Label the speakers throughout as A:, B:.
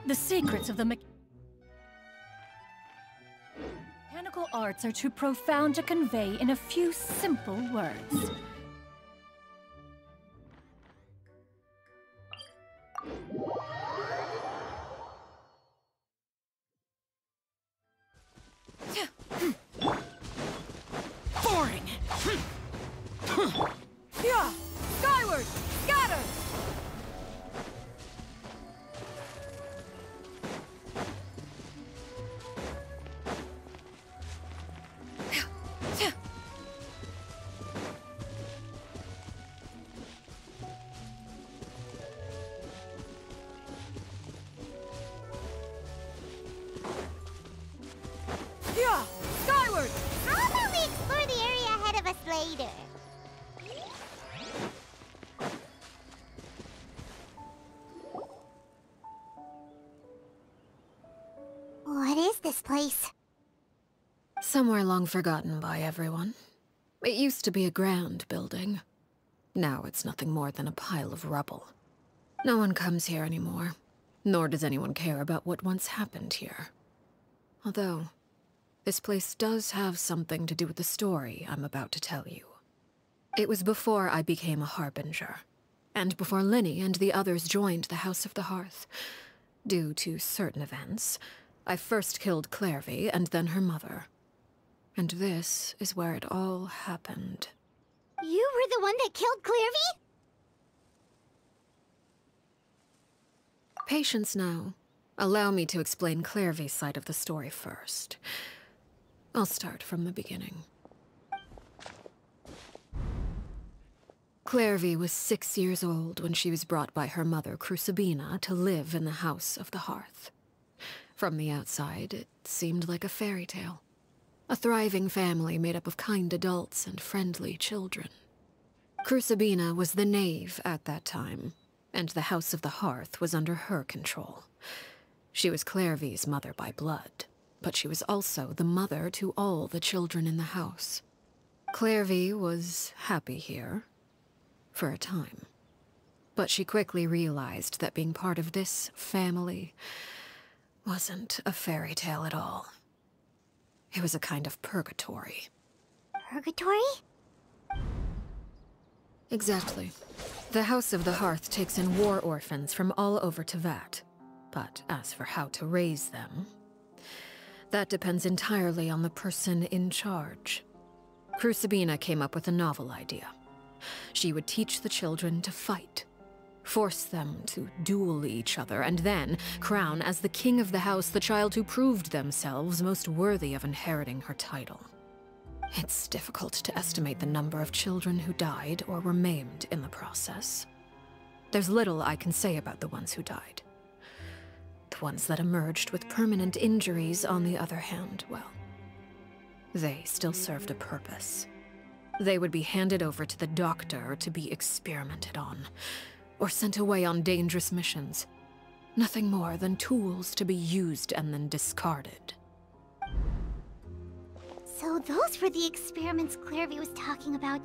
A: The secrets of the mechanical arts are too profound to convey in a few simple words. Boring! Yeah! Skyward! Scatter! Yeah! Skyward!
B: How about we explore the area ahead of us later? What is this place?
C: Somewhere long forgotten by everyone. It used to be a grand building. Now it's nothing more than a pile of rubble. No one comes here anymore, nor does anyone care about what once happened here. Although, this place does have something to do with the story I'm about to tell you. It was before I became a Harbinger, and before Lyney and the others joined the House of the Hearth. Due to certain events, I first killed Clairvy and then her mother. And this is where it all happened.
B: You were the one that killed Clairvy?
C: Patience now. Allow me to explain Clairvy's side of the story first. I'll start from the beginning. Clairvy was 6 years old when she was brought by her mother, Crucibina, to live in the House of the Hearth. From the outside, it seemed like a fairy tale. A thriving family made up of kind adults and friendly children. Crucibina was the knave at that time, and the House of the Hearth was under her control. She was Clairvy's mother by blood, but she was also the mother to all the children in the house. Clairvy was happy here, for a time. But she quickly realized that being part of this family wasn't a fairy tale at all. It was a kind of purgatory.
B: Purgatory?
C: Exactly. The House of the Hearth takes in war orphans from all over Teyvat. But as for how to raise them, that depends entirely on the person in charge. Crucibina came up with a novel idea. She would teach the children to fight, force them to duel each other, and then crown as the king of the house the child who proved themselves most worthy of inheriting her title. It's difficult to estimate the number of children who died or were maimed in the process. There's little I can say about the ones who died. The ones that emerged with permanent injuries, on the other hand, well, they still served a purpose. They would be handed over to the doctor to be experimented on, or sent away on dangerous missions. Nothing more than tools to be used and then discarded.
B: So those were the experiments Clairvy was talking about.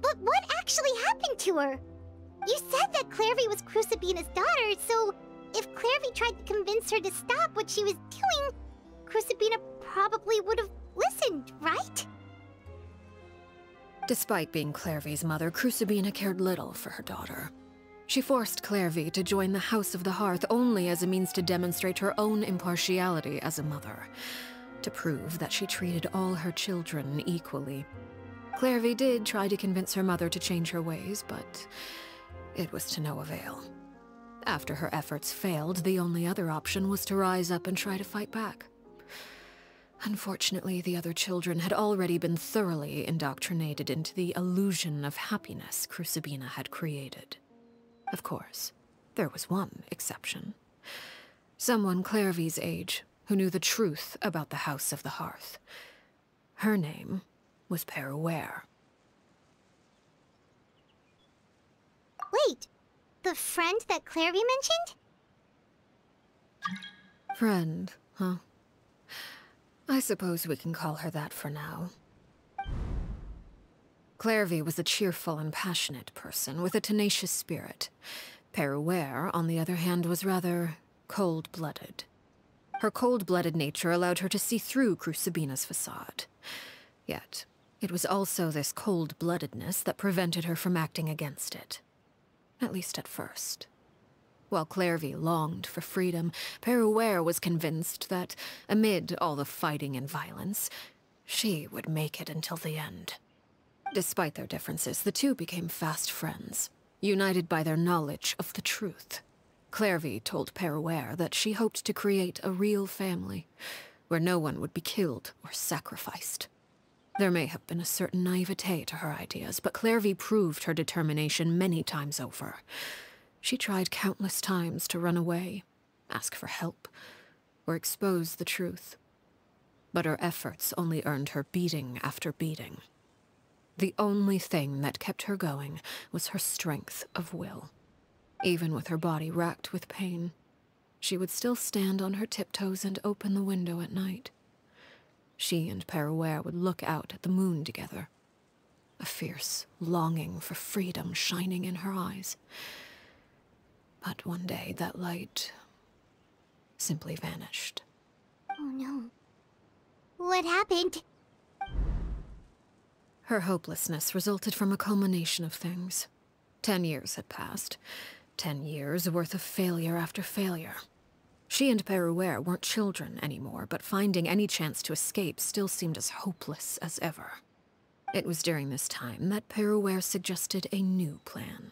B: But what actually happened to her? You said that Clairvy was Crucibina's daughter, so if Clairvy tried to convince her to stop what she was doing, Crucibina probably would have listened, right?
C: Despite being Clairvy's mother, Crucibina cared little for her daughter. She forced Clairvy to join the House of the Hearth only as a means to demonstrate her own impartiality as a mother, to prove that she treated all her children equally. Clairvy did try to convince her mother to change her ways, but it was to no avail. After her efforts failed, the only other option was to rise up and try to fight back. Unfortunately, the other children had already been thoroughly indoctrinated into the illusion of happiness Crucibina had created. Of course, there was one exception. Someone Clairvy's age who knew the truth about the House of the Hearth. Her name was Peruere.
B: Wait, the friend that Clairvy mentioned?
C: Friend, huh? I suppose we can call her that for now. Clairvy was a cheerful and passionate person with a tenacious spirit. Peruware, on the other hand, was rather cold-blooded. Her cold-blooded nature allowed her to see through Crucibina's facade. Yet, it was also this cold-bloodedness that prevented her from acting against it. At least at first. While Clairvy longed for freedom, Peruware was convinced that, amid all the fighting and violence, she would make it until the end. Despite their differences, the two became fast friends, united by their knowledge of the truth. Clairvy told Peruware that she hoped to create a real family, where no one would be killed or sacrificed. There may have been a certain naivete to her ideas, but Clairvy proved her determination many times over. She tried countless times to run away, ask for help, or expose the truth. But her efforts only earned her beating after beating. The only thing that kept her going was her strength of will. Even with her body racked with pain, she would still stand on her tiptoes and open the window at night. She and Peruware would look out at the moon together, a fierce longing for freedom shining in her eyes. But one day that light simply vanished.
B: Oh no. What happened?
C: Her hopelessness resulted from a culmination of things. 10 years had passed. 10 years worth of failure after failure. She and Peruware weren't children anymore, but finding any chance to escape still seemed as hopeless as ever. It was during this time that Peruware suggested a new plan.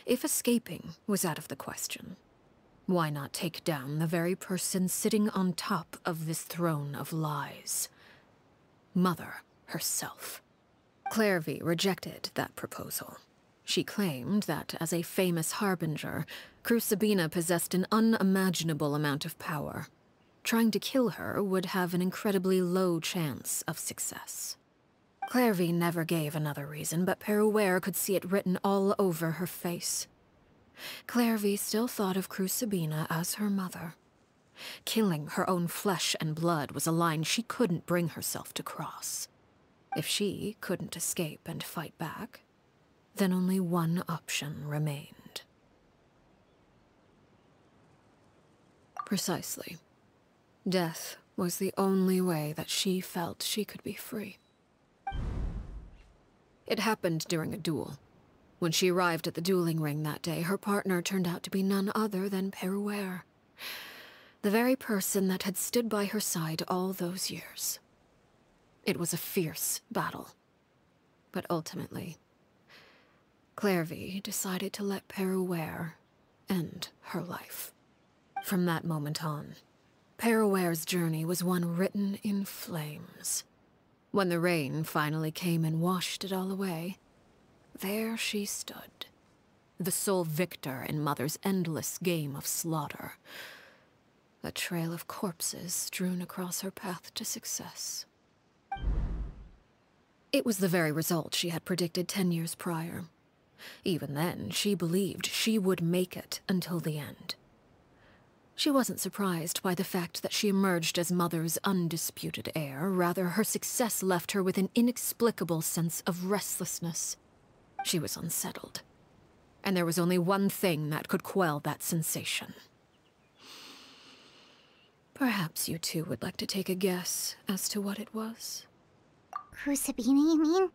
C: If escaping was out of the question, why not take down the very person sitting on top of this throne of lies? Mother herself. Clairvy rejected that proposal. She claimed that, as a famous harbinger, Crucibina possessed an unimaginable amount of power. Trying to kill her would have an incredibly low chance of success. Clairvy never gave another reason, but Peruware could see it written all over her face. Clairvy still thought of Crucibina as her mother. Killing her own flesh and blood was a line she couldn't bring herself to cross. If she couldn't escape and fight back, then only one option remained. Precisely. Death was the only way that she felt she could be free. It happened during a duel. When she arrived at the dueling ring that day, her partner turned out to be none other than Peruware. The very person that had stood by her side all those years. It was a fierce battle. But ultimately, Clairvy decided to let Peruware end her life. From that moment on, Peruware's journey was one written in flames. When the rain finally came and washed it all away, there she stood, the sole victor in Mother's endless game of slaughter. A trail of corpses strewn across her path to success. It was the very result she had predicted 10 years prior. Even then, she believed she would make it until the end. She wasn't surprised by the fact that she emerged as Mother's undisputed heir. Rather, her success left her with an inexplicable sense of restlessness. She was unsettled. And there was only one thing that could quell that sensation. Perhaps you two would like to take a guess as to what it was?
B: Crucibina, you mean?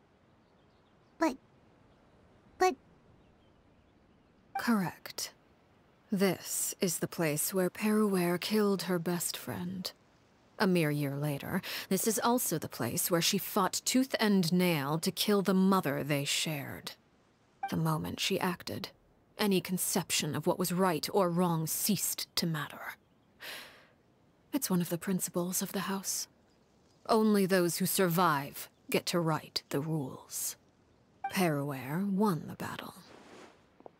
B: But...
C: Correct. This is the place where Peruware killed her best friend. A mere year later, this is also the place where she fought tooth and nail to kill the mother they shared. The moment she acted, any conception of what was right or wrong ceased to matter. It's one of the principles of the house. Only those who survive get to write the rules. Peruware won the battle,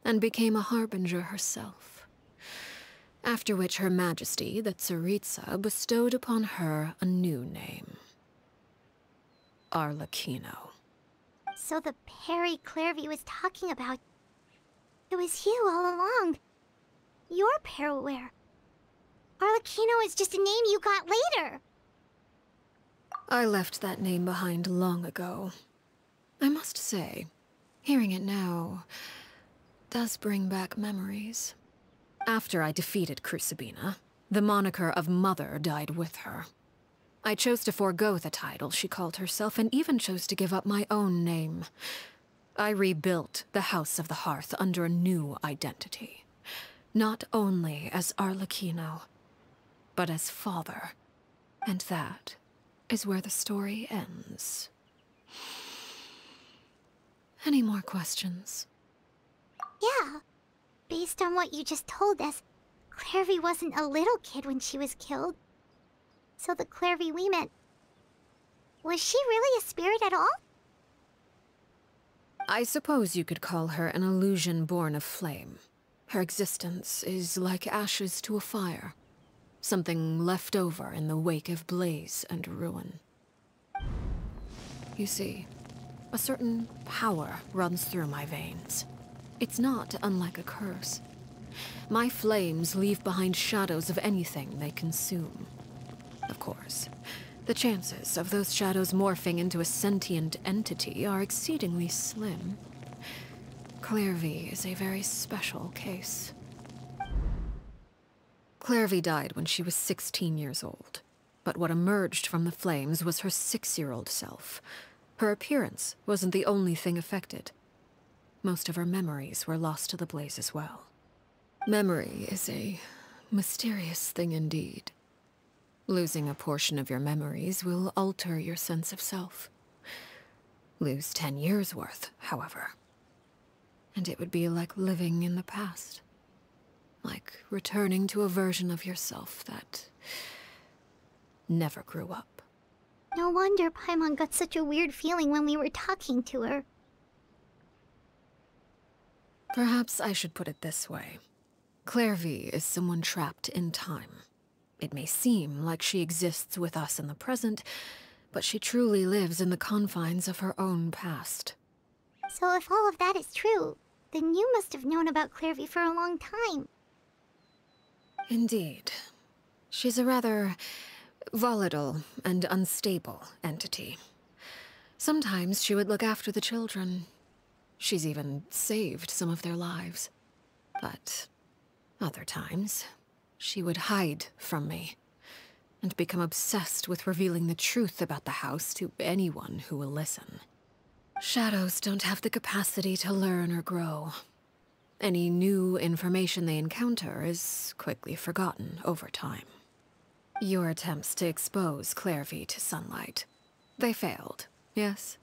C: and became a harbinger herself. After which Her Majesty, the Tsaritsa, bestowed upon her a new name. Arlecchino.
B: So the Perry Clairvy was talking about... It was you all along. You're Peruware. Arlecchino is just a name you got later.
C: I left that name behind long ago. I must say, hearing it now, does bring back memories. After I defeated Crucibina, the moniker of Mother died with her. I chose to forego the title she called herself, and even chose to give up my own name. I rebuilt the House of the Hearth under a new identity. Not only as Arlecchino, but as father. And that is where the story ends. Any more questions?
B: Yeah. Based on what you just told us, Clairvy wasn't a little kid when she was killed. So the Clairvy we met... was she really a spirit at all?
C: I suppose you could call her an illusion born of flame. Her existence is like ashes to a fire. Something left over in the wake of blaze and ruin. You see, a certain power runs through my veins. It's not unlike a curse. My flames leave behind shadows of anything they consume. Of course, the chances of those shadows morphing into a sentient entity are exceedingly slim. Clairvy is a very special case. Clairvy died when she was 16 years old, but what emerged from the flames was her 6-year-old self. Her appearance wasn't the only thing affected. Most of her memories were lost to the blaze as well. Memory is a mysterious thing indeed. Losing a portion of your memories will alter your sense of self. Lose 10 years' worth, however, and it would be like living in the past. Like returning to a version of yourself that never grew up.
B: No wonder Paimon got such a weird feeling when we were talking to her.
C: Perhaps I should put it this way. Clairvy is someone trapped in time. It may seem like she exists with us in the present, but she truly lives in the confines of her own past.
B: So if all of that is true, then you must have known about Clairvy for a long time.
C: Indeed. She's a rather volatile and unstable entity. Sometimes she would look after the children. She's even saved some of their lives. But other times, she would hide from me and become obsessed with revealing the truth about the house to anyone who will listen. Shadows don't have the capacity to learn or grow. Any new information they encounter is quickly forgotten over time. Your attempts to expose Clairvy to Sunlight, they failed, yes?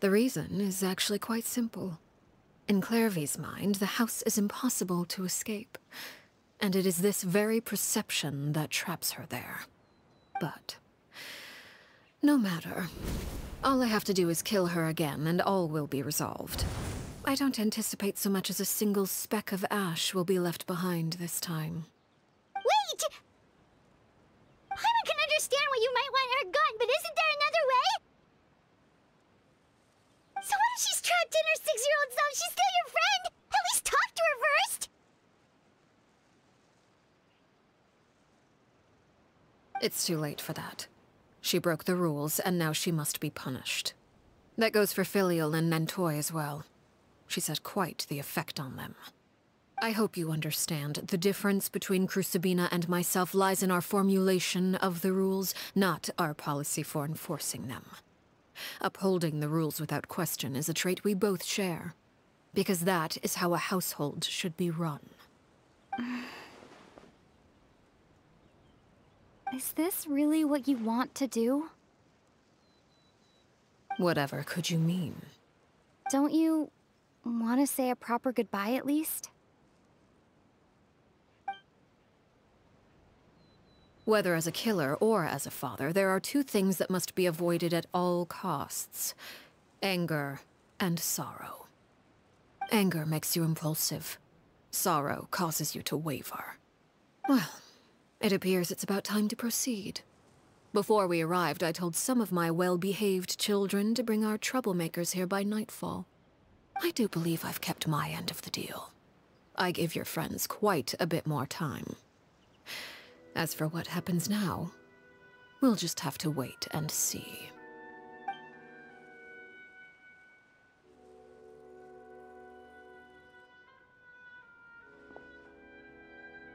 C: The reason is actually quite simple. In Clairvy's mind, the house is impossible to escape, and it is this very perception that traps her there. But no matter. All I have to do is kill her again, and all will be resolved. I don't anticipate so much as a single speck of ash will be left behind this time.
B: Wait! Paimon can understand why you might want her gone, but isn't there another way? So what if she's trapped in her 6-year-old self? She's still your friend! At least talk to her first!
C: It's too late for that. She broke the rules, and now she must be punished. That goes for Filial and Nantoy as well. She's had quite the effect on them. I hope you understand. The difference between Crucibina and myself lies in our formulation of the rules, not our policy for enforcing them. Upholding the rules without question is a trait we both share, because that is how a household should be run.
D: Is this really what you want to do?
C: Whatever could you mean?
D: Don't you want to say a proper goodbye at least?
C: Whether as a killer or as a father, there are two things that must be avoided at all costs: anger and sorrow. Anger makes you impulsive. Sorrow causes you to waver. Well, it appears it's about time to proceed. Before we arrived, I told some of my well-behaved children to bring our troublemakers here by nightfall. I do believe I've kept my end of the deal. I give your friends quite a bit more time. As for what happens now, we'll just have to wait and see.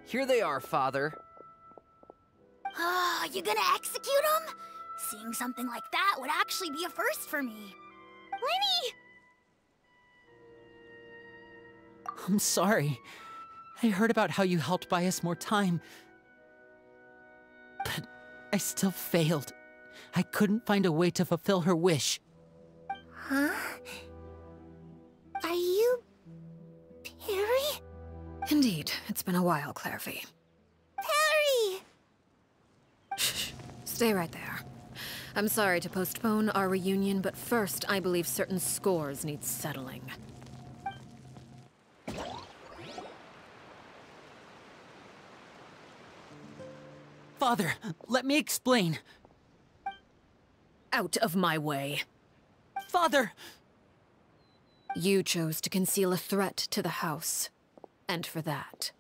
E: Here they are, Father.
B: You gonna execute him? Seeing something like that would actually be a first for me. Lenny!
F: I'm sorry. I heard about how you helped buy us more time. But I still failed. I couldn't find a way to fulfill her wish.
B: Huh? Are you... Perry?
C: Indeed, it's been a while, Clairvy.
B: Perry!
C: Shh, stay right there. I'm sorry to postpone our reunion, but first I believe certain scores need settling.
F: Father, let me explain.
C: Out of my way.
F: Father!
C: You chose to conceal a threat to the house. And for that,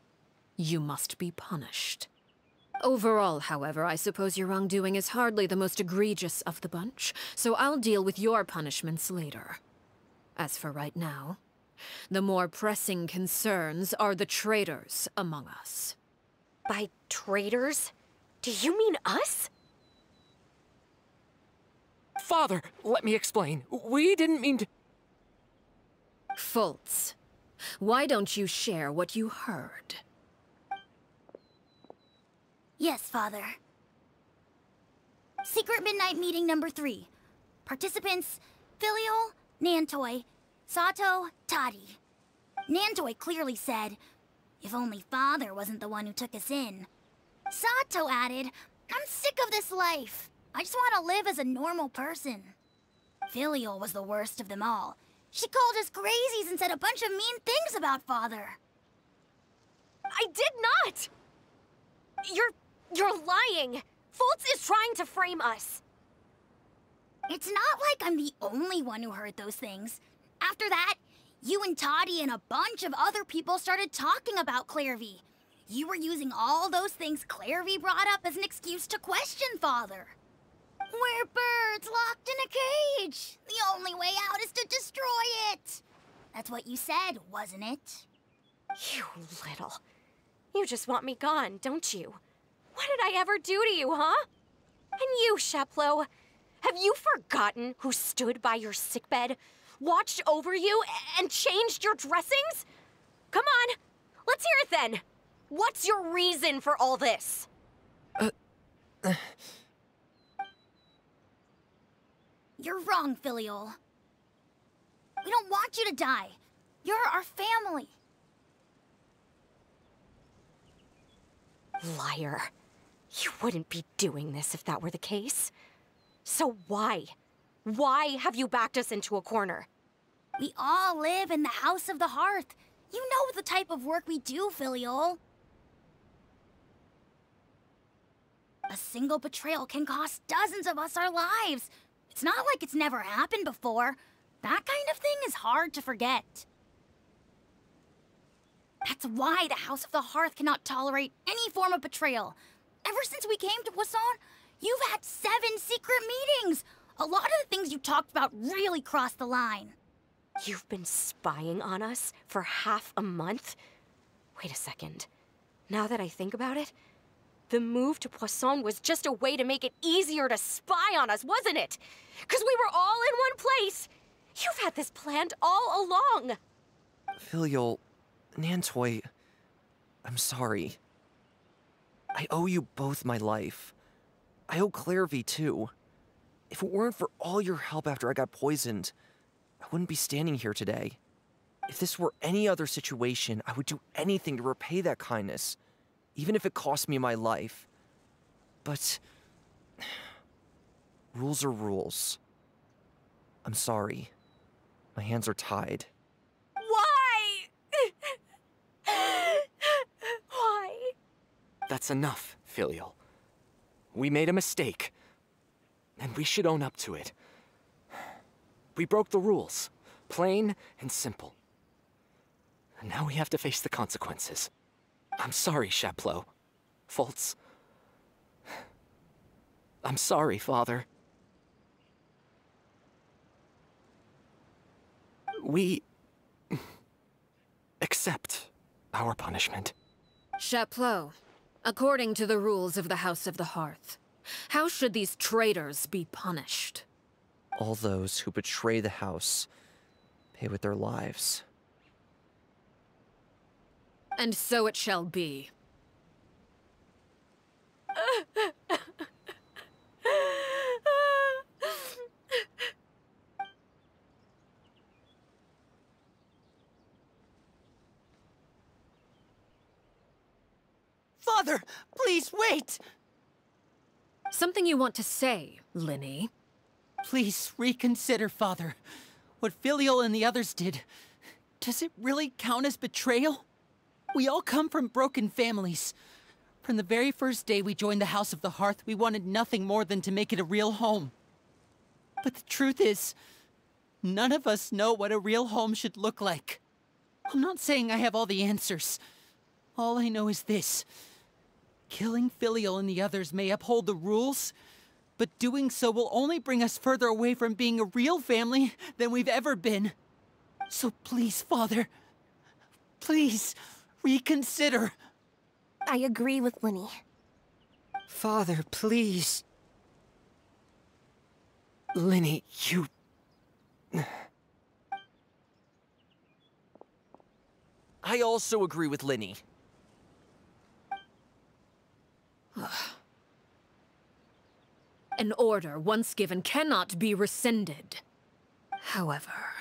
C: you must be punished. Overall, however, I suppose your wrongdoing is hardly the most egregious of the bunch, so I'll deal with your punishments later. As for right now, the more pressing concerns are the traitors among us.
G: By traitors? Do you mean us?
E: Father, let me explain. We didn't mean to...
C: Fultz, why don't you share what you heard?
B: Yes, Father. Secret Midnight Meeting number 3. Participants, Filial, Nantoi, Sato, Toddy. Nantoi clearly said, if only Father wasn't the one who took us in. Sato added, I'm sick of this life. I just want to live as a normal person. Filial was the worst of them all. She called us crazies and said a bunch of mean things about Father.
G: I did not! You're lying! Fultz is trying to frame us.
B: It's not like I'm the only one who heard those things. After that, you and Toddy and a bunch of other people started talking about Clairvy. You were using all those things Clairvy brought up as an excuse to question Father. We're birds locked in a cage. The only way out is to destroy it. That's what you said, wasn't it?
G: You little... You just want me gone, don't you? What did I ever do to you, huh? And you, Sheplo, have you forgotten who stood by your sickbed, watched over you, and changed your dressings? Come on, let's hear it then. What's your reason for all this?
B: You're wrong, Filial. We don't want you to die. You're our family.
G: Liar. You wouldn't be doing this if that were the case. So why? Why have you backed us into a corner?
B: We all live in the House of the Hearth. You know the type of work we do, Filial. A single betrayal can cost dozens of us our lives. It's not like it's never happened before. That kind of thing is hard to forget. That's why the House of the Hearth cannot tolerate any form of betrayal. Ever since we came to Poisson, you've had 7 secret meetings. A lot of the things you talked about really crossed the line.
G: You've been spying on us for half a month? Wait a second. Now that I think about it, the move to Poisson was just a way to make it easier to spy on us, wasn't it? Because we were all in one place. You've had this planned all along.
H: Filial, Nantoi, I'm sorry. I owe you both my life. I owe Clairvy too. If it weren't for all your help after I got poisoned, I wouldn't be standing here today. If this were any other situation, I would do anything to repay that kindness, even if it cost me my life. But rules are rules. I'm sorry. My hands are tied.
G: Why? Why?
E: That's enough, Filial. We made a mistake, and we should own up to it. We broke the rules, plain and simple. And now we have to face the consequences. I'm sorry, Sheplo. Fultz. I'm sorry, Father. We accept our punishment.
C: Chaplot, according to the rules of the House of the Hearth, how should these traitors be punished?
H: All those who betray the house pay with their lives.
C: And so it shall be.
F: Father, please wait!
C: Something you want to say, Linny?
F: Please reconsider, Father. What Filial and the others did, does it really count as betrayal? We all come from broken families. From the very first day we joined the House of the Hearth, we wanted nothing more than to make it a real home. But the truth is, none of us know what a real home should look like. I'm not saying I have all the answers. All I know is this. Killing Filial and the others may uphold the rules, but doing so will only bring us further away from being a real family than we've ever been. So please, Father, please reconsider.
B: I agree with Linny.
H: Father, please. Linny, you... I also agree with Linny.
C: An order once given cannot be rescinded. However,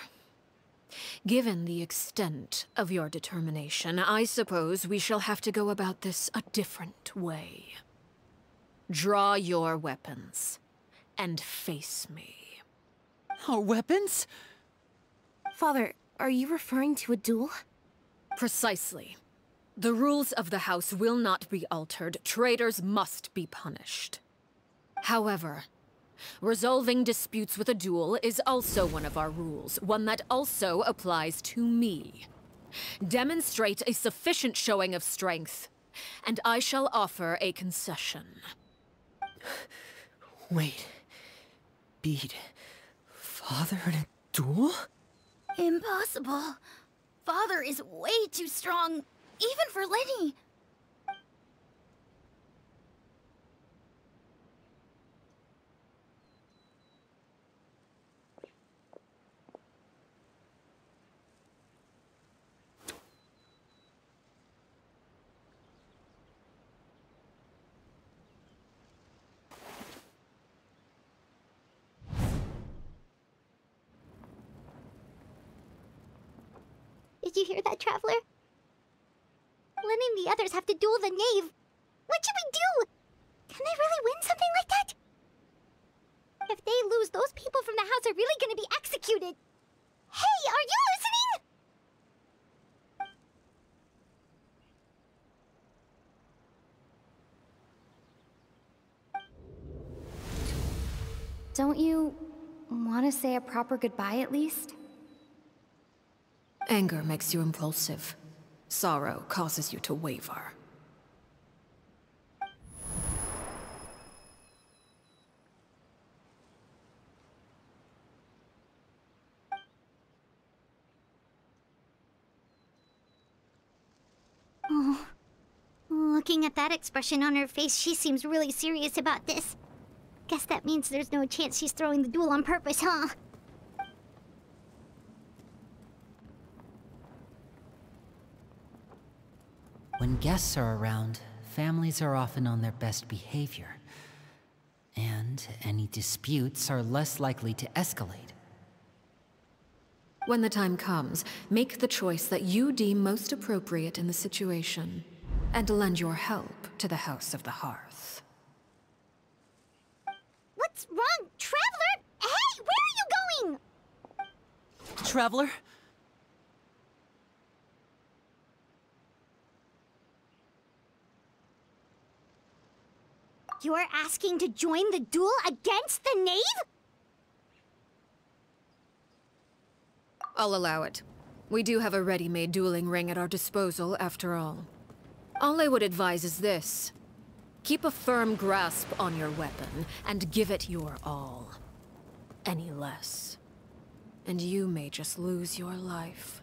C: given the extent of your determination, I suppose we shall have to go about this a different way. Draw your weapons and face me.
F: Our weapons?
B: Father, are you referring to a duel?
C: Precisely. The rules of the house will not be altered. Traitors must be punished. However, resolving disputes with a duel is also one of our rules, one that also applies to me. Demonstrate a sufficient showing of strength, and I shall offer a concession.
H: Wait. Beat Father in a duel?
B: Impossible. Father is way too strong, even for Linny. Did you hear that, Traveler? Linny and the others have to duel the knave. What should we do? Can they really win something like that? If they lose, those people from the house are really gonna be executed. Hey, are you listening?
D: Don't you want to say a proper goodbye at least?
C: Anger makes you impulsive. Sorrow causes you to waver.
B: Oh, looking at that expression on her face, she seems really serious about this. Guess that means there's no chance she's throwing the duel on purpose, huh?
I: When guests are around, families are often on their best behavior. And any disputes are less likely to escalate.
C: When the time comes, make the choice that you deem most appropriate in the situation, and lend your help to the House of the Hearth.
B: What's wrong, Traveler? Hey, where are you going?
F: Traveler?
B: You're asking to join the duel against the knave?
C: I'll allow it. We do have a ready-made dueling ring at our disposal, after all. All I would advise is this. Keep a firm grasp on your weapon, and give it your all. Any less, and you may just lose your life.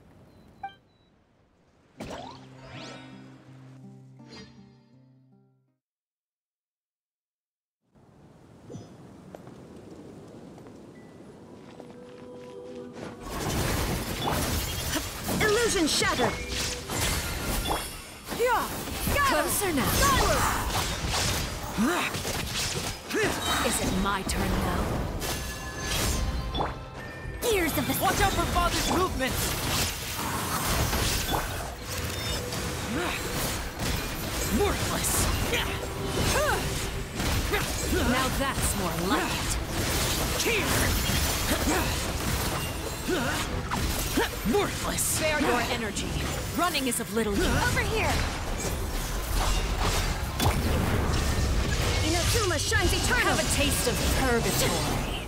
C: Illusion shattered! Closer now. Is it my turn now?
A: Gears of the...
F: Watch out for Father's movements! Worthless!
C: Now that's more like it.
F: Worthless!
C: Spare your energy. Running is of little use.
A: Over here!
C: Inazuma shines eternal. Have a taste of purgatory.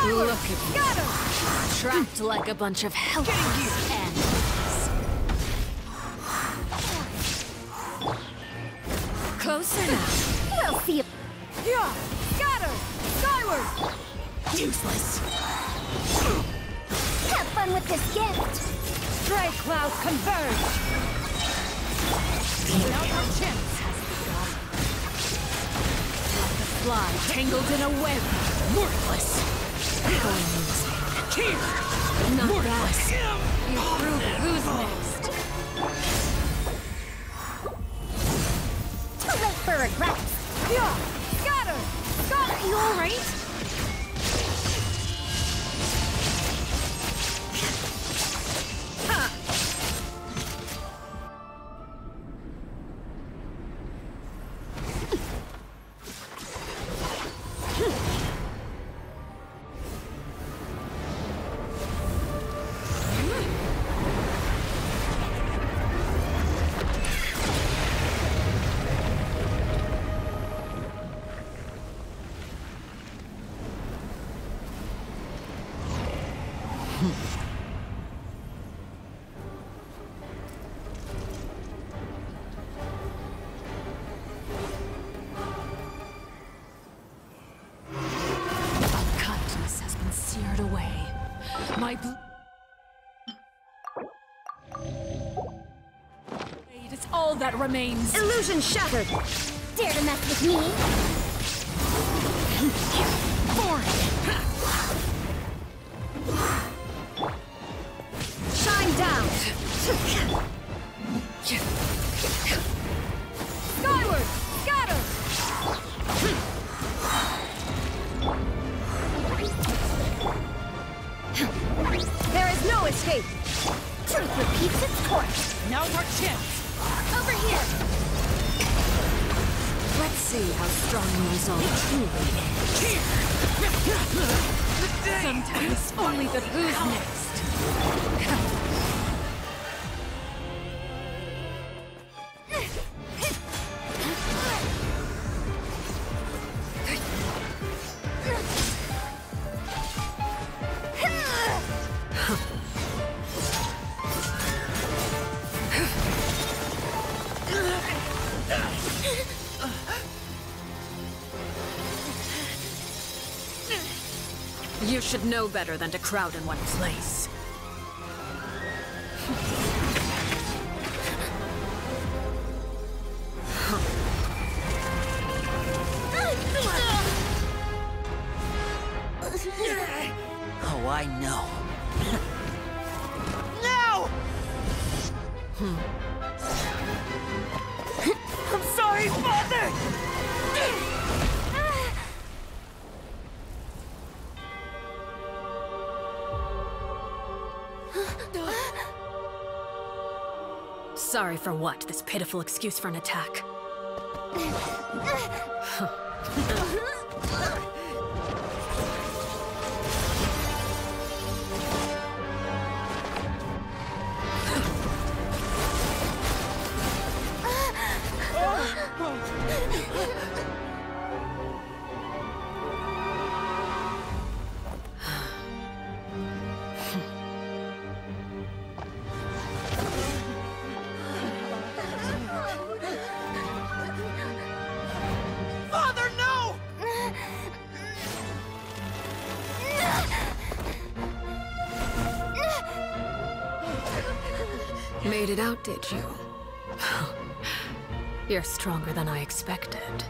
C: Look at you. Trapped like a bunch of helpless animals. Closer now.
B: We'll see if...
A: Scatter! Skyward!
F: Useless!
B: Have fun with this gift!
A: Stray clouds converge!
F: Now your chance has begun.
C: Like a fly tangled in a web.
F: Worthless!
C: How amusing. Not
F: Worthless!
C: bad. You prove who's next.
B: Too late for regrets!
A: Scatter!
B: Are you alright?
C: Kindness has been seared away. My blade is all that remains.
B: Illusion shattered! Dare to mess with me?
C: Shine down.
A: Skyward! Scatter!
C: There is no escape.
B: Truth repeats its course!
F: Now's our chance!
B: Over here!
C: Let's see how strong the resolve truly is. Sometimes only the who's next. You should know better than to crowd in one place.
F: Oh, I know. No! I'm sorry, Father!
C: Sorry for what? This pitiful excuse for an attack.
F: Father, no!
C: Made it out, did you? You're stronger than I expected.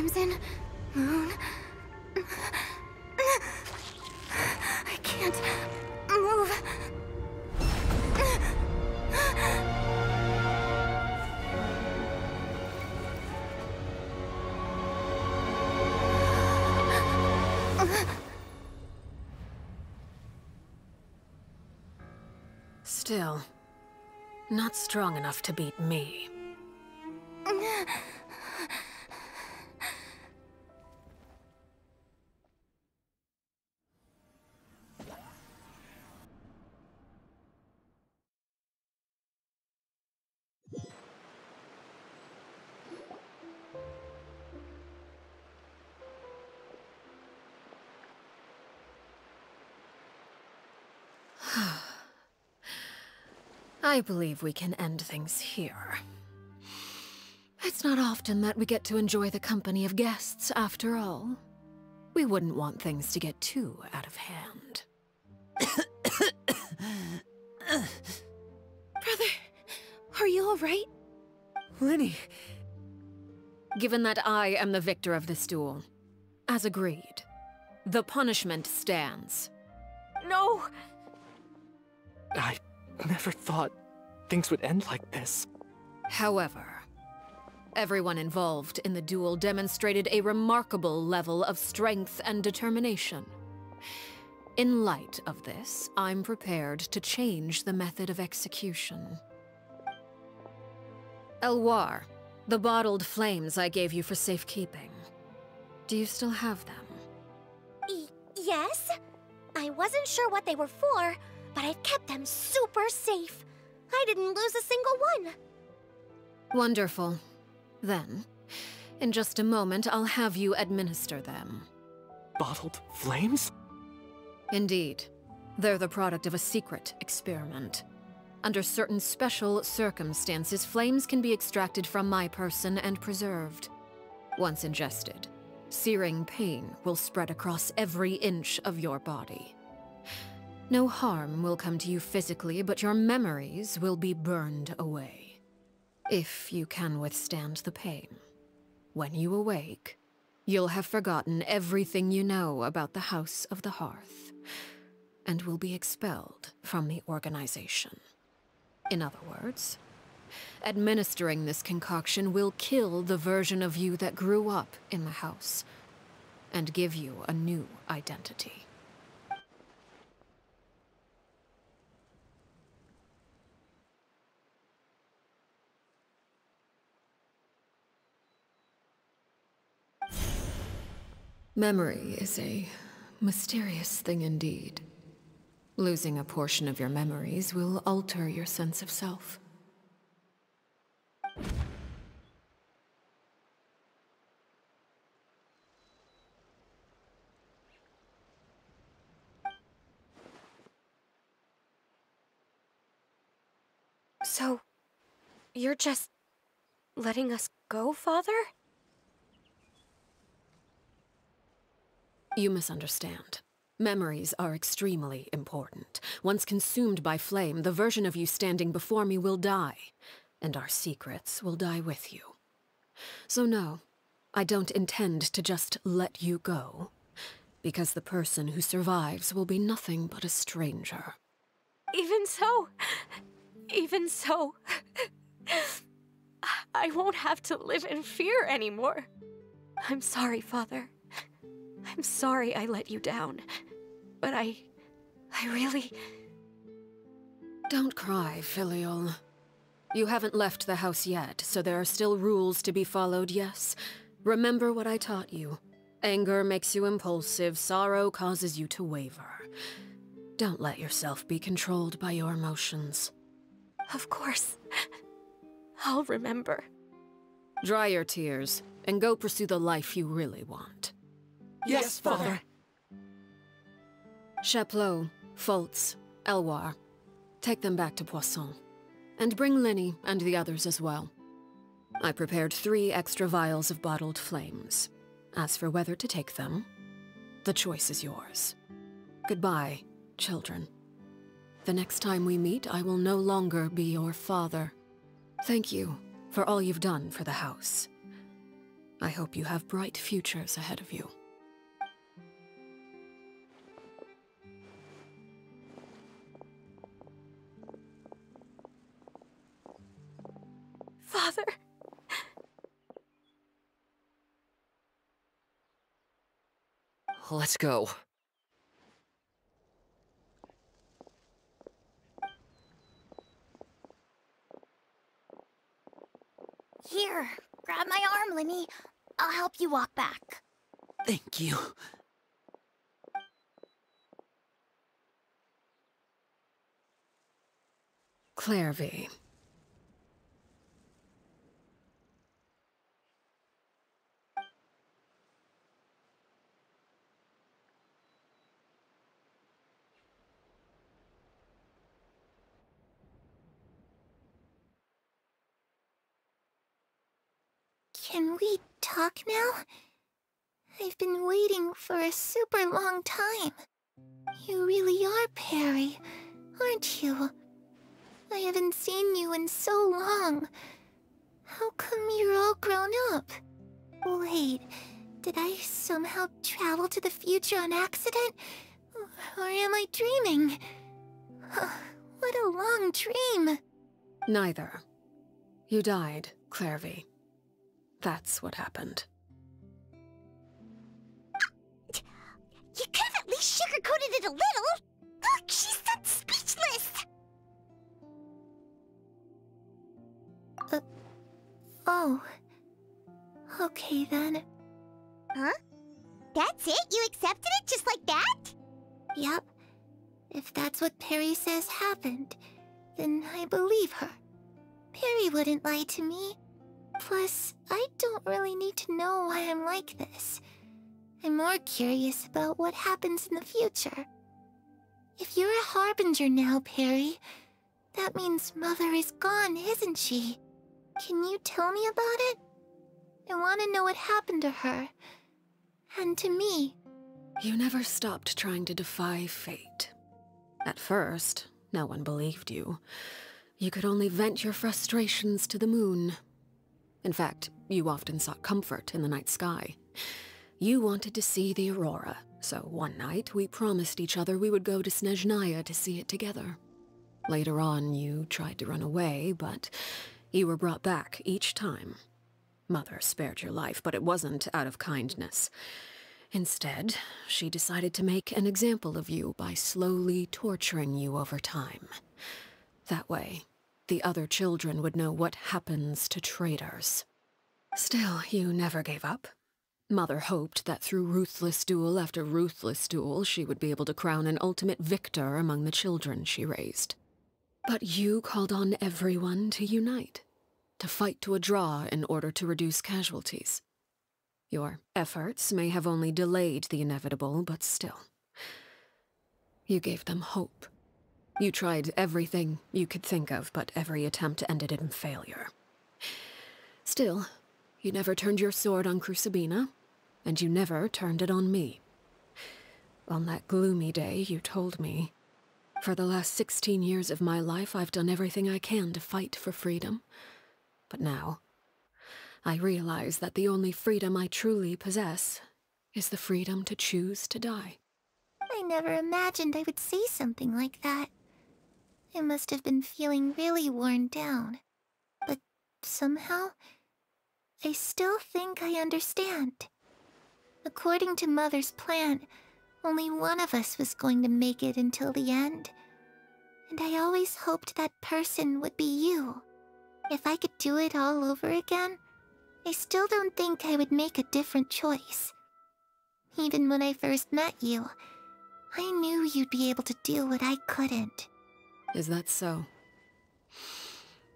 D: Crimson, Moon... I can't move.
C: Still, not strong enough to beat me. I believe we can end things here. It's not often that we get to enjoy the company of guests, after all. We wouldn't want things to get too out of hand.
D: Brother, are you alright?
C: Lenny. Given that I am the victor of this duel, as agreed, the punishment stands.
G: No!
E: I never thought things would end like this.
C: However, everyone involved in the duel demonstrated a remarkable level of strength and determination. In light of this, I'm prepared to change the method of execution. Elwar, the bottled flames I gave you for safekeeping. Do you still have them?
B: Yes? I wasn't sure what they were for, but I've kept them super safe. I didn't lose a single one.
C: Wonderful. Then, in just a moment, I'll have you administer them.
E: Bottled flames?
C: Indeed. They're the product of a secret experiment. Under certain special circumstances, flames can be extracted from my person and preserved. Once ingested, searing pain will spread across every inch of your body. No harm will come to you physically, but your memories will be burned away. If you can withstand the pain. When you awake, you'll have forgotten everything you know about the House of the Hearth, and will be expelled from the organization. In other words, administering this concoction will kill the version of you that grew up in the house, and give you a new identity. Memory is a mysterious thing indeed. Losing a portion of your memories will alter your sense of self.
G: So, you're just letting us go, Father?
C: You misunderstand. Memories are extremely important. Once consumed by flame, the version of you standing before me will die, and our secrets will die with you. So no, I don't intend to just let you go, because the person who survives will be nothing but a stranger.
G: Even so, I won't have to live in fear anymore. I'm sorry, Father. I'm sorry I let you down, but I really...
C: Don't cry, Filial. You haven't left the house yet, so there are still rules to be followed, yes? Remember what I taught you. Anger makes you impulsive, sorrow causes you to waver. Don't let yourself be controlled by your emotions.
G: Of course. I'll remember.
C: Dry your tears, and go pursue the life you really want.
E: Yes, Father.
C: Chaplot, Foltz, Elwar. Take them back to Poisson. And bring Linny and the others as well. I prepared 3 extra vials of bottled flames. As for whether to take them, the choice is yours. Goodbye, children. The next time we meet, I will no longer be your father. Thank you for all you've done for the house. I hope you have bright futures ahead of you.
G: Father.
H: Let's go.
B: Here, grab my arm, Lemmy. I'll help you walk back.
F: Thank you.
C: Clairvy.
B: Can we talk now? I've been waiting for a super long time. You really are Perry, aren't you? I haven't seen you in so long. How come you're all grown up? Wait, did I somehow travel to the future on accident? Or am I dreaming? What a long dream.
C: Neither. You died, Clairvy. That's what happened.
B: You could have at least sugarcoated it a little. Look, she's so speechless. Oh. Okay then. Huh? That's it? You accepted it just like that? Yep. If that's what Perry says happened, then I believe her. Perry wouldn't lie to me. Plus, I don't really need to know why I'm like this. I'm more curious about what happens in the future. If you're a harbinger now, Perry, that means Mother is gone, isn't she? Can you tell me about it? I want to know what happened to her. And to me.
C: You never stopped trying to defy fate. At first, no one believed you. You could only vent your frustrations to the moon. In fact, you often sought comfort in the night sky. You wanted to see the aurora, so one night we promised each other we would go to Snezhnaya to see it together. Later on, you tried to run away, but you were brought back each time. Mother spared your life, but it wasn't out of kindness. Instead, she decided to make an example of you by slowly torturing you over time. That way, the other children would know what happens to traitors. Still, you never gave up. Mother hoped that through ruthless duel after ruthless duel, she would be able to crown an ultimate victor among the children she raised. But you called on everyone to unite, to fight to a draw in order to reduce casualties. Your efforts may have only delayed the inevitable, but still. You gave them hope. You tried everything you could think of, but every attempt ended in failure. Still, you never turned your sword on Crucibina, and you never turned it on me. On that gloomy day, you told me, "For the last 16 years of my life, I've done everything I can to fight for freedom. But now, I realize that the only freedom I truly possess is the freedom to choose to die."
B: I never imagined I would say something like that. I must have been feeling really worn down. But somehow, I still think I understand. According to Mother's plan, only one of us was going to make it until the end. And I always hoped that person would be you. If I could do it all over again, I still don't think I would make a different choice. Even when I first met you, I knew you'd be able to do what I couldn't.
C: Is that so?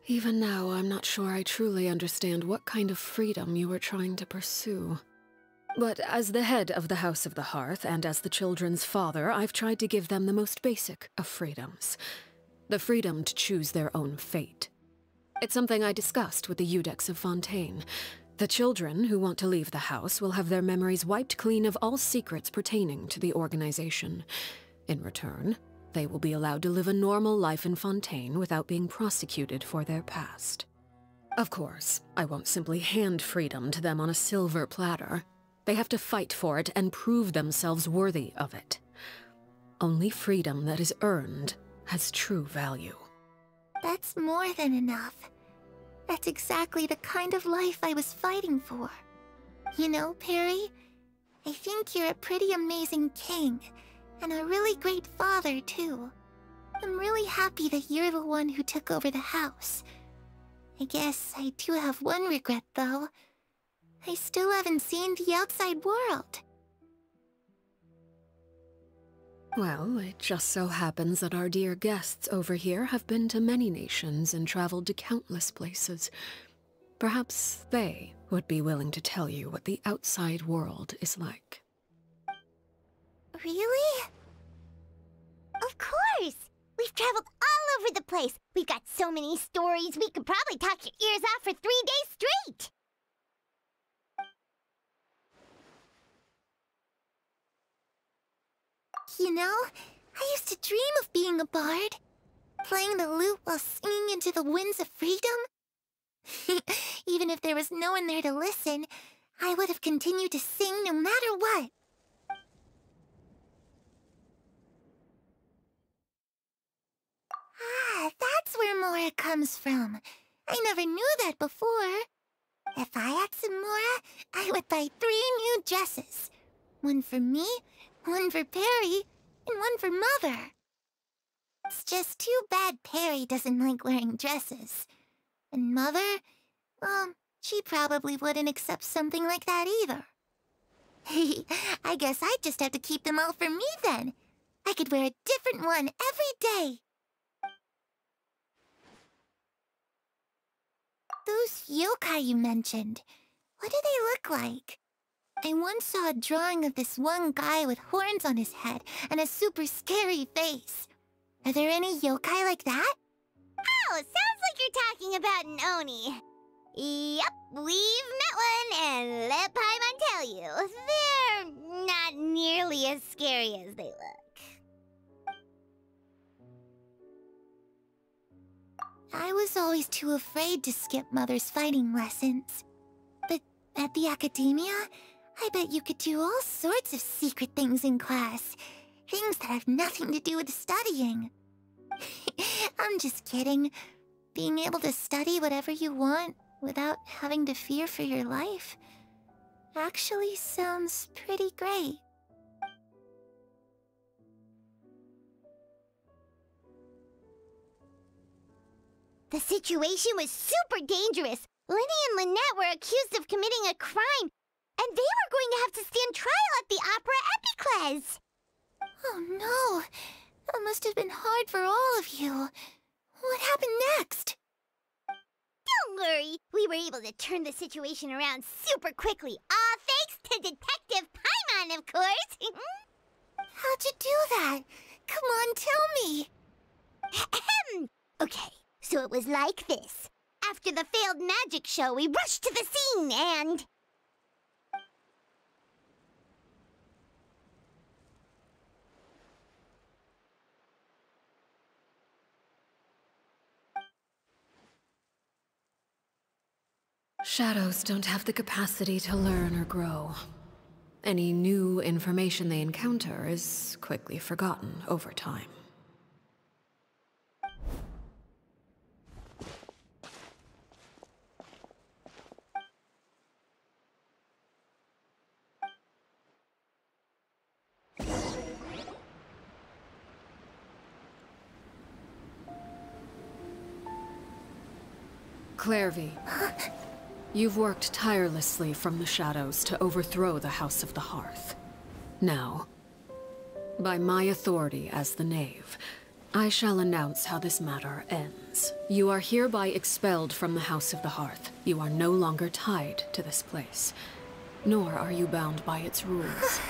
C: Even now, I'm not sure I truly understand what kind of freedom you were trying to pursue. But as the head of the House of the Hearth, and as the children's father, I've tried to give them the most basic of freedoms. The freedom to choose their own fate. It's something I discussed with the Eudex of Fontaine. The children who want to leave the house will have their memories wiped clean of all secrets pertaining to the organization. In return, they will be allowed to live a normal life in Fontaine without being prosecuted for their past. Of course, I won't simply hand freedom to them on a silver platter. They have to fight for it and prove themselves worthy of it. Only freedom that is earned has true value.
B: That's more than enough. That's exactly the kind of life I was fighting for. You know, Perry, I think you're a pretty amazing king, and a really great father, too. I'm really happy that you're the one who took over the house. I guess I do have one regret, though. I still haven't seen the outside world.
C: Well, it just so happens that our dear guests over here have been to many nations and traveled to countless places. Perhaps they would be willing to tell you what the outside world is like.
B: Really? Of course! We've traveled all over the place. We've got so many stories, we could probably talk your ears off for 3 days straight! You know, I used to dream of being a bard. Playing the lute while singing into the winds of freedom. Even if there was no one there to listen, I would have continued to sing no matter what. Ah, that's where Mora comes from. I never knew that before. If I had some Mora, I would buy 3 new dresses. One for me, one for Perry, and one for Mother. It's just too bad Perry doesn't like wearing dresses. And Mother, well, she probably wouldn't accept something like that either. I guess I'd just have to keep them all for me then. I could wear a different one every day. Those yokai you mentioned, what do they look like? I once saw a drawing of this one guy with horns on his head and a super scary face. Are there any yokai like that? Oh, sounds like you're talking about an Oni. Yep, we've met one, and let Paimon tell you, they're not nearly as scary as they look. I was always too afraid to skip Mother's fighting lessons. But at the academia, I bet you could do all sorts of secret things in class. Things that have nothing to do with studying. I'm just kidding. Being able to study whatever you want without having to fear for your life actually sounds pretty great. The situation was super dangerous. Lenny and Lynette were accused of committing a crime, and they were going to have to stand trial at the Opera Epicles. Oh no, that must have been hard for all of you. What happened next? Don't worry, we were able to turn the situation around super quickly, all thanks to Detective Paimon, of course. How'd you do that? Come on, tell me. Okay, so it was like this. After the failed magic show, we rushed to the scene and...
C: Shadows don't have the capacity to learn or grow. Any new information they encounter is quickly forgotten over time. Clairvy. You've worked tirelessly from the shadows to overthrow the House of the Hearth. Now, by my authority as the Knave, I shall announce how this matter ends. You are hereby expelled from the House of the Hearth. You are no longer tied to this place, nor are you bound by its rules.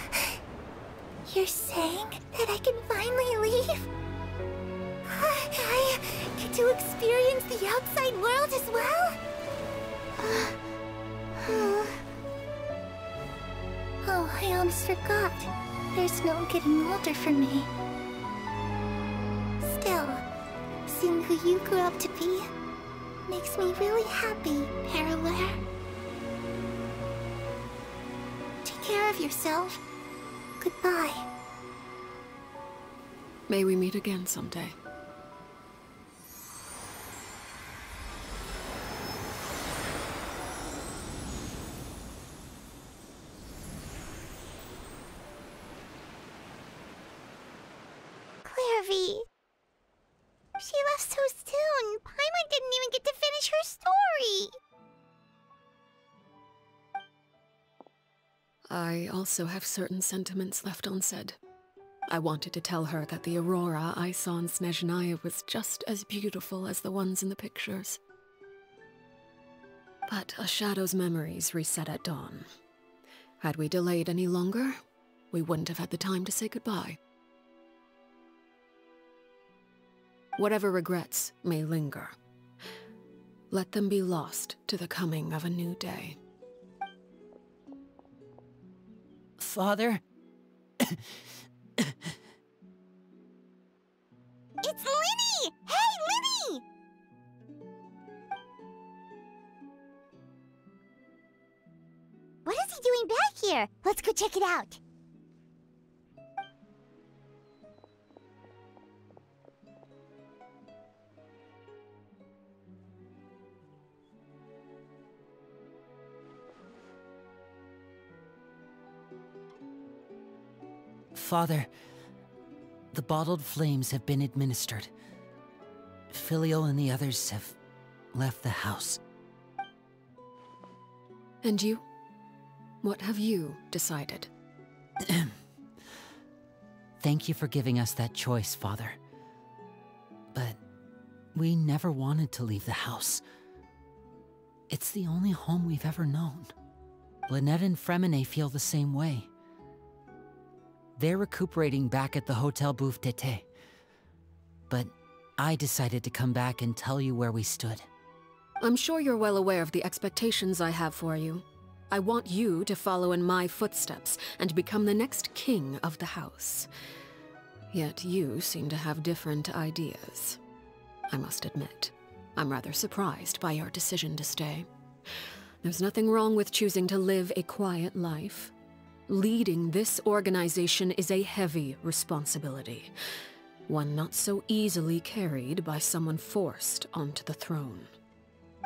B: You're saying that I can finally leave? I get to experience the outside world as well? Oh, I almost forgot. There's no getting older for me. Still, seeing who you grew up to be, makes me really happy, Parallel. Take care of yourself. Goodbye.
C: May we meet again someday.
B: Clairvy. She left so soon. Paimon didn't even get to finish her story.
C: I also have certain sentiments left unsaid. I wanted to tell her that the aurora I saw in Snezhnaya was just as beautiful as the ones in the pictures. But a shadow's memories reset at dawn. Had we delayed any longer, we wouldn't have had the time to say goodbye. Whatever regrets may linger, let them be lost to the coming of a new day.
F: Father?
B: It's Lyney! Hey, Lyney! What is he doing back here? Let's go check it out.
I: Father, the bottled flames have been administered. Filial and the others have left the house.
C: And you? What have you decided?
I: Thank you for giving us that choice, Father. But we never wanted to leave the house. It's the only home we've ever known. Lynette and Fremine feel the same way. They're recuperating back at the Hotel Bouffe d'été. But I decided to come back and tell you where we stood.
C: I'm sure you're well aware of the expectations I have for you. I want you to follow in my footsteps and become the next king of the house. Yet you seem to have different ideas. I must admit, I'm rather surprised by your decision to stay. There's nothing wrong with choosing to live a quiet life. Leading this organization is a heavy responsibility, one not so easily carried by someone forced onto the throne.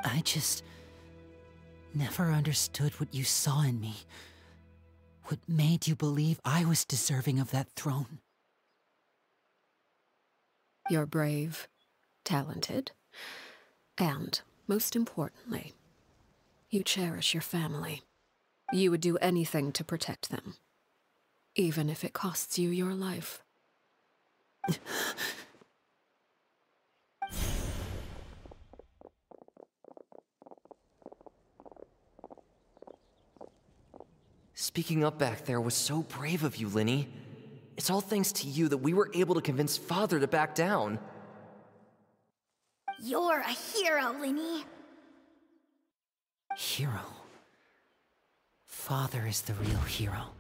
I: I just never understood what you saw in me. What made you believe I was deserving of that throne?
C: You're brave, talented, and, most importantly, you cherish your family. You would do anything to protect them, even if it costs you your life.
H: Speaking up back there was so brave of you, Lyney. It's all thanks to you that we were able to convince Father to back down.
B: You're a hero, Lyney.
I: Hero? Father is the real hero.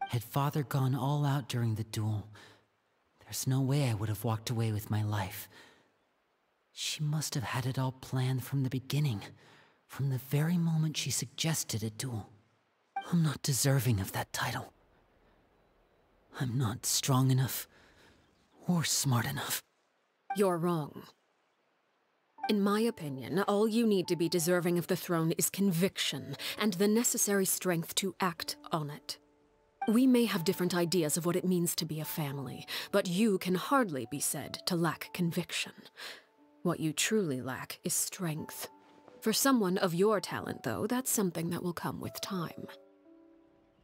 I: Had Father gone all out during the duel, there's no way I would have walked away with my life. She must have had it all planned from the beginning, from the very moment she suggested a duel. I'm not deserving of that title. I'm not strong enough or smart enough.
C: You're wrong. In my opinion, all you need to be deserving of the throne is conviction and the necessary strength to act on it. We may have different ideas of what it means to be a family, but you can hardly be said to lack conviction. What you truly lack is strength. For someone of your talent, though, that's something that will come with time.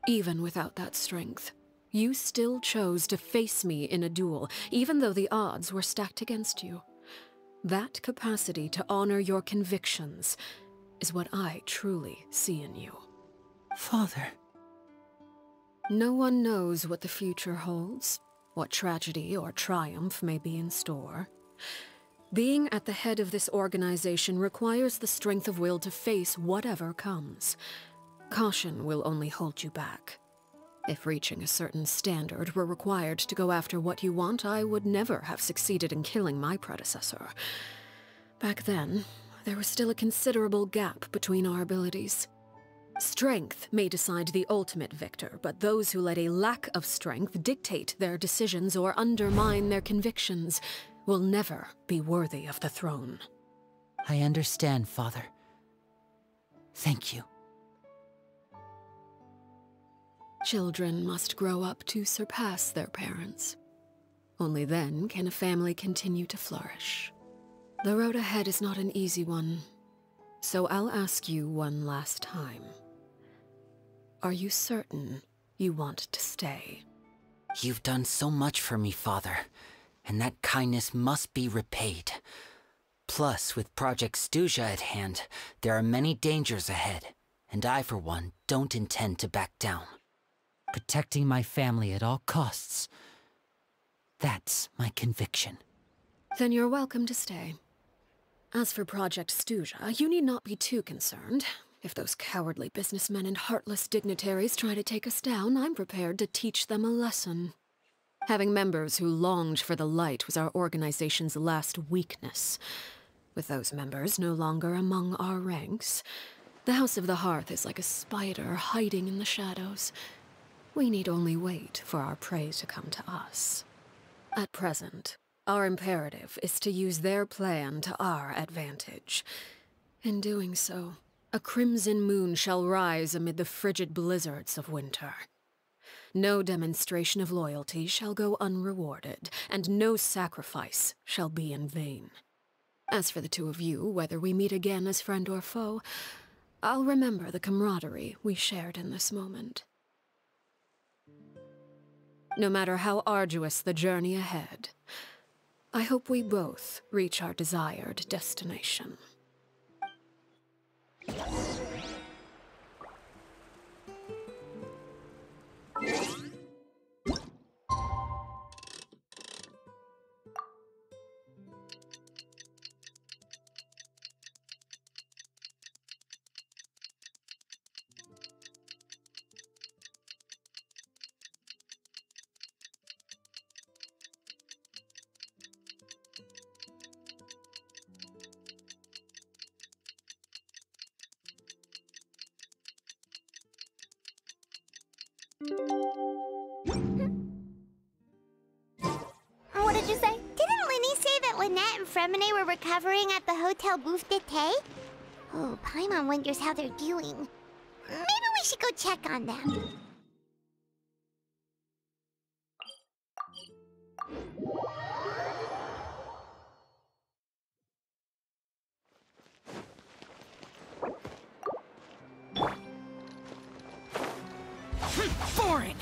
C: Even without that strength, you still chose to face me in a duel, even though the odds were stacked against you. That capacity to honor your convictions is what I truly see in you.
I: Father.
C: No one knows what the future holds, what tragedy or triumph may be in store. Being at the head of this organization requires the strength of will to face whatever comes. Caution will only hold you back. If reaching a certain standard were required to go after what you want, I would never have succeeded in killing my predecessor. Back then, there was still a considerable gap between our abilities. Strength may decide the ultimate victor, but those who let a lack of strength dictate their decisions or undermine their convictions will never be worthy of the throne.
I: I understand, Father. Thank you.
C: Children must grow up to surpass their parents. Only then can a family continue to flourish. The road ahead is not an easy one, so I'll ask you one last time. Are you certain you want to stay?
I: You've done so much for me, Father, and that kindness must be repaid. Plus, with Project Stuja at hand, there are many dangers ahead, and I, for one, don't intend to back down. Protecting my family at all costs. That's my conviction.
C: Then you're welcome to stay. As for Project Stuja, you need not be too concerned. If those cowardly businessmen and heartless dignitaries try to take us down, I'm prepared to teach them a lesson. Having members who longed for the light was our organization's last weakness. With those members no longer among our ranks, the House of the Hearth is like a spider hiding in the shadows. We need only wait for our prey to come to us. At present, our imperative is to use their plan to our advantage. In doing so, a crimson moon shall rise amid the frigid blizzards of winter. No demonstration of loyalty shall go unrewarded, and no sacrifice shall be in vain. As for the two of you, whether we meet again as friend or foe, I'll remember the camaraderie we shared in this moment. No matter how arduous the journey ahead, I hope we both reach our desired destination.
B: What did you say? Didn't Linny say that Lynette and Fremine were recovering at the Hotel Bouffe d'été? Oh, Paimon wonders how they're doing. Maybe we should go check on them.
F: Boring!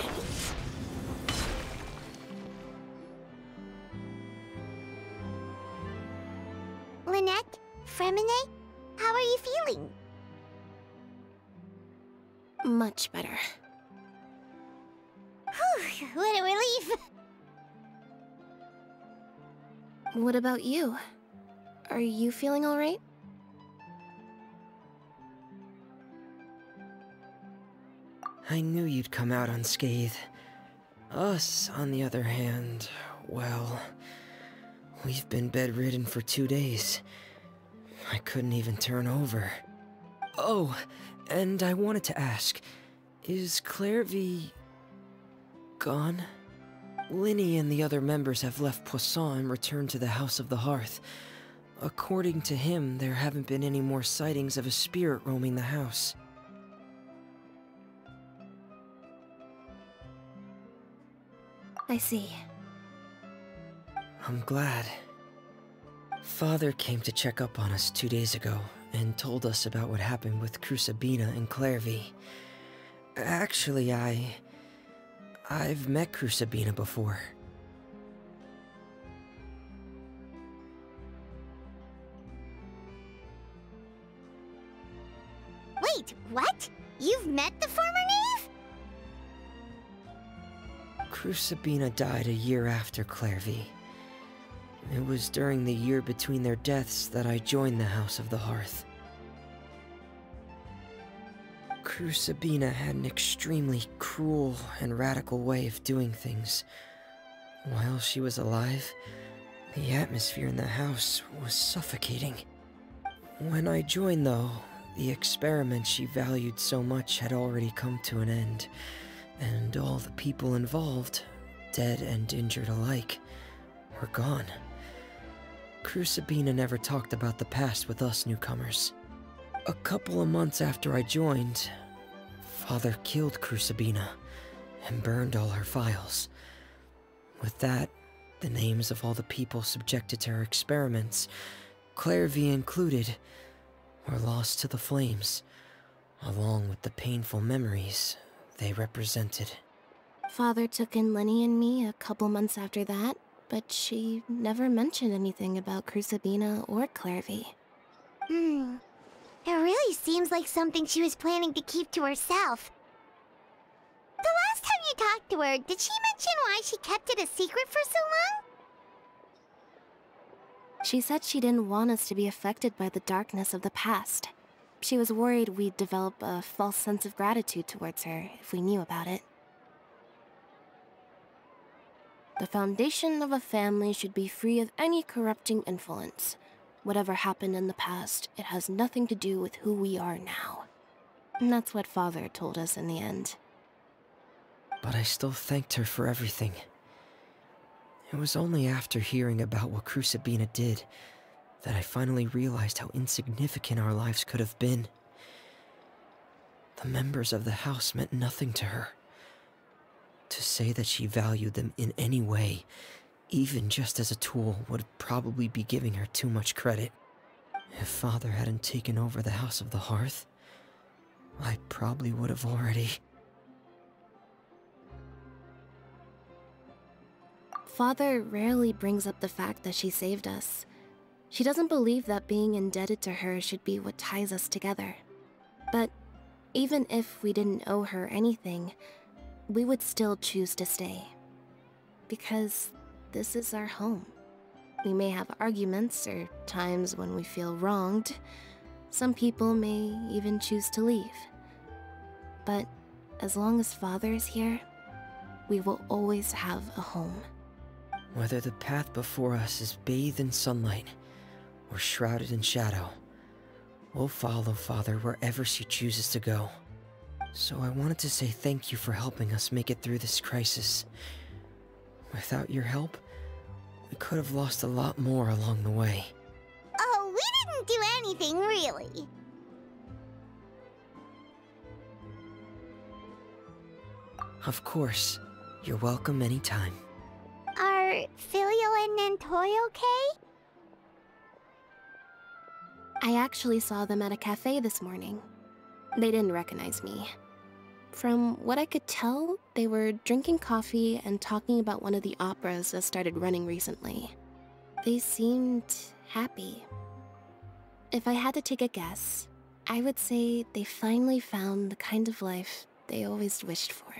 B: Lynette? Fremine? How are you feeling?
J: Much better.
B: Whew, what a relief!
J: What about you? Are you feeling all right?
H: I knew you'd come out unscathed. Us, on the other hand, well, we've been bedridden for 2 days. I couldn't even turn over. Oh, and I wanted to ask, is Clairvy gone? Linny and the other members have left Poisson and returned to the House of the Hearth. According to him, there haven't been any more sightings of a spirit roaming the house.
J: I see.
H: I'm glad. Father came to check up on us 2 days ago and told us about what happened with Crusabina and Clairvy. Actually, I've met Crusabina before.
B: Wait, what? You've met the former knave?
H: Crusabina died a year after Clairvy. It was during the year between their deaths that I joined the House of the Hearth. Crusabina had an extremely cruel and radical way of doing things. While she was alive, The atmosphere in the house was suffocating. When I joined, though, the experiment she valued so much had already come to an end, and all the people involved, dead and injured alike, were gone. Crucibina never talked about the past with us newcomers. A couple of months after I joined, Father killed Crucibina and burned all her files. With that, the names of all the people subjected to her experiments, Clairvy included, were lost to the flames, along with the painful memories they represented.
J: Father took in Lenny and me a couple months after that, but she never mentioned anything about Crucibina or Clairvy.
B: It really seems like something she was planning to keep to herself. The last time you talked to her, did she mention why she kept it a secret for so long?
J: She said she didn't want us to be affected by the darkness of the past. She was worried we'd develop a false sense of gratitude towards her if we knew about it. The foundation of a family should be free of any corrupting influence. Whatever happened in the past, it has nothing to do with who we are now. And that's what Father told us in the end.
H: But I still thanked her for everything. It was only after hearing about what Crucibina did that I finally realized how insignificant our lives could have been. The members of the house meant nothing to her. To say that she valued them in any way, even just as a tool, would probably be giving her too much credit. If Father hadn't taken over the House of the Hearth, I probably would have already...
J: Father rarely brings up the fact that she saved us. She doesn't believe that being indebted to her should be what ties us together. But even if we didn't owe her anything, we would still choose to stay. Because this is our home. We may have arguments or times when we feel wronged. Some people may even choose to leave. But as long as Father is here, we will always have a home.
H: Whether the path before us is bathed in sunlight or shrouded in shadow, we'll follow Father wherever she chooses to go. So I wanted to say thank you for helping us make it through this crisis. Without your help, we could have lost a lot more along the way.
B: Oh, we didn't do anything, really.
H: Of course. You're welcome anytime.
B: Are Filial and Nantoy okay?
J: I actually saw them at a cafe this morning. They didn't recognize me. From what I could tell, they were drinking coffee and talking about one of the operas that started running recently. They seemed happy. If I had to take a guess, I would say they finally found the kind of life they always wished for.